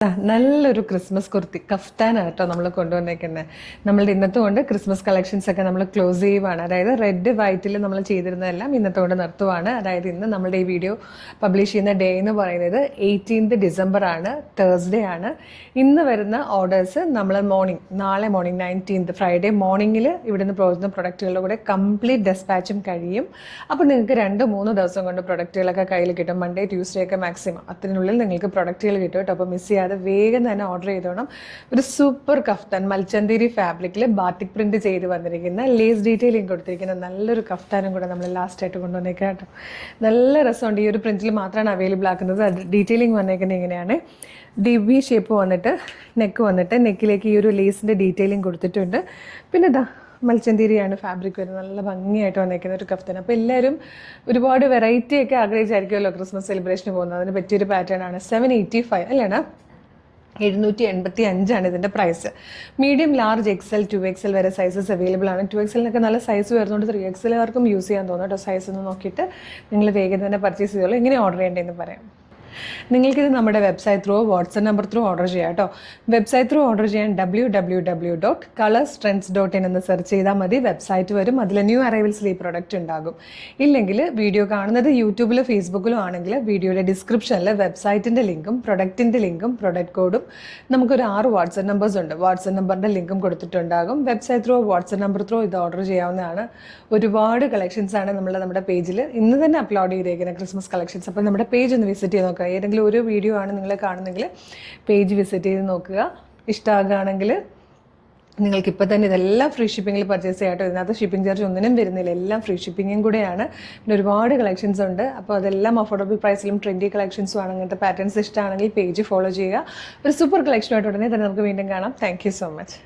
നല്ലൊരു ക്രിസ്മസ് കുർത്തി കഫ്താനാണ് കേട്ടോ നമ്മൾ കൊണ്ടുവന്നേക്കുന്നത്. നമ്മളുടെ ഇന്നത്തെ കൊണ്ട് ക്രിസ്മസ് കളക്ഷൻസ് ഒക്കെ നമ്മൾ ക്ലോസ് ചെയ്യുവാണ്. അതായത് റെഡ് വൈറ്റിൽ നമ്മൾ ചെയ്തിരുന്നതെല്ലാം ഇന്നത്തെ കൊണ്ട് നിർത്തുവാണ്. അതായത് ഇന്ന് നമ്മളുടെ ഈ വീഡിയോ പബ്ലിഷ് ചെയ്യുന്ന ഡേ എന്ന് പറയുന്നത് 18th December ആണ്, തേഴ്സ്ഡേ ആണ്. ഇന്ന് വരുന്ന ഓർഡേഴ്സ് നമ്മൾ നാളെ മോർണിംഗ് 19th ഫ്രൈഡേ മോർണിംഗിൽ ഇവിടുന്ന് പോകുന്ന പ്രൊഡക്റ്റുകളുടെ കൂടെ കംപ്ലീറ്റ് ഡെസ്പാച്ചും കഴിയും. അപ്പോൾ നിങ്ങൾക്ക് 2-3 ദിവസം കൊണ്ട് പ്രൊഡക്റ്റുകളൊക്കെ കയ്യിൽ കിട്ടും. മൺഡേ ട്യൂസ്ഡേ ഒക്കെ മാക്സിമം അതിനുള്ളിൽ നിങ്ങൾക്ക് പ്രൊഡക്റ്റുകൾ കിട്ടും കേട്ടോ. അപ്പോൾ മിസ് ചെയ്യാതെ വേഗം തന്നെ ഓർഡർ ചെയ്തോണം. ഒരു സൂപ്പർ കഫ്താൻ മൽച്ചന്തേരി ഫാബ്രിക്കിൽ ബാറ്റിക് പ്രിന്റ് ചെയ്ത് വന്നിരിക്കുന്ന ലേസ് ഡീറ്റെയിലിംഗ് കൊടുത്തിരിക്കുന്ന നല്ലൊരു കഫ്താനും കൂടെ നമ്മൾ ലാസ്റ്റ് ആയിട്ട് കൊണ്ടുവന്നേക്കാം കേട്ടോ. നല്ല രസമുണ്ട്. ഈ ഒരു പ്രിന്റിൽ മാത്രമാണ് അവൈലബിൾ ആക്കുന്നത്. ഡീറ്റെയിലിംഗ് വന്നേക്കുന്നത് ഇങ്ങനെയാണ്. DB ഷേപ്പ് വന്നിട്ട് നെക്ക് വന്നിട്ട് നെക്കിലേക്ക് ഈ ഒരു ലേസിൻ്റെ ഡീറ്റെയിലിംഗ് കൊടുത്തിട്ടുണ്ട്. പിന്നെ ഇതാ മൽച്ചന്തേരിയാണ് ഫാബ്രിക് വരുന്നത്. നല്ല ഭംഗിയായിട്ട് വന്നേക്കുന്ന ഒരു കഫ്താൻ. അപ്പോൾ എല്ലാവരും ഒരുപാട് വെറൈറ്റി ഒക്കെ ആഗ്രഹിച്ചായിരിക്കുമല്ലോ ക്രിസ്മസ് സെലിബ്രേഷന് പോകുന്നത്. അതിന് പറ്റിയൊരു പാറ്റേൺ ആണ്. 785 അല്ലേടാ, 785 ഇതിൻ്റെ price. Medium, large, XL, 2XL വരെ സൈസസ് അവൈലബിൾ ആണ്. 2XL നല്ല സൈസ് വരുന്നതുകൊണ്ട് 3XL ആർക്കും യൂസ് ചെയ്യാൻ തോന്നും കേട്ടോ. സൈസ് ഒന്ന് നോക്കിയിട്ട് നിങ്ങൾ വേഗം തന്നെ പർച്ചേസ് ചെയ്തോളൂ. എങ്ങനെ ഓർഡർ ചെയ്യേണ്ടതെന്ന് പറയാം. നിങ്ങൾക്കിത് നമ്മുടെ website through, WhatsApp number through order ചെയ്യാം കേട്ടോ. വെബ്സൈറ്റ് ത്രൂ ഓർഡർ ചെയ്യാൻ www.colorstrends.in എന്ന് സെർച്ച് ചെയ്താൽ മതി. വെബ്സൈറ്റ് വരും. അതിൽ ന്യൂ അറൈവൽസിൽ ഈ പ്രൊഡക്റ്റ് ഉണ്ടാകും. ഇല്ലെങ്കിൽ വീഡിയോ കാണുന്നത് യൂട്യൂബിലും ഫേസ്ബുക്കിലും ആണെങ്കിൽ വീഡിയോയുടെ ഡിസ്ക്രിപ്ഷനിൽ വെബ്സൈറ്റിൻ്റെ ലിങ്കും പ്രൊഡക്റ്റിൻ്റെ ലിങ്കും പ്രൊഡക്റ്റ് കോഡും നമുക്കൊരു 6 വാട്സപ്പ് നമ്പേഴ്സ് ഉണ്ട്. വാട്സപ്പ് നമ്പറിൻ്റെ ലിങ്കും കൊടുത്തിട്ടുണ്ടാകും. Website through, WhatsApp number through ഇത് ഓർഡർ ചെയ്യാവുന്നതാണ്. ഒരുപാട് കളക്ഷൻസ് ആണ് നമ്മുടെ പേജിൽ ഇന്ന് തന്നെ അപ്ലോഡ് ചെയ്തേക്കുന്നത്, ക്രിസ്മസ് കളക്ഷൻസ്. അപ്പോൾ നമ്മുടെ പേജ് ഒന്ന് വിസിറ്റ് ചെയ്ത് നോക്കുക. ഏതെങ്കിലും ഒരു വീഡിയോ ആണ് നിങ്ങൾ കാണുന്നെങ്കിൽ പേജ് വിസിറ്റ് ചെയ്ത് നോക്കുക. ഇഷ്ടമാകുകയാണെങ്കിൽ നിങ്ങൾക്ക് ഇപ്പോൾ തന്നെ ഇതെല്ലാം ഫ്രീ ഷിപ്പിങ്ങിൽ പർച്ചേസ് ചെയ്യാം കേട്ടോ. ഇതിനകത്ത് ഷിപ്പിംഗ് ചാർജ് ഒന്നിനും വരുന്നില്ല. എല്ലാം ഫ്രീ ഷിപ്പിങ്ങും കൂടെയാണ്. പിന്നെ ഒരുപാട് കളക്ഷൻസ് ഉണ്ട്. അപ്പോൾ അതെല്ലാം അഫോർഡബിൾ പ്രൈസിലും ട്രെൻഡി കളക്ഷൻസും ആണ്. അങ്ങനത്തെ പാറ്റേൺസ് ഇഷ്ടമാണെങ്കിൽ പേജ് ഫോളോ ചെയ്യുക. ഒരു സൂപ്പർ കളക്ഷനുമായിട്ട് ഉടനെ തന്നെ നമുക്ക് വീണ്ടും കാണാം. Thank you so much.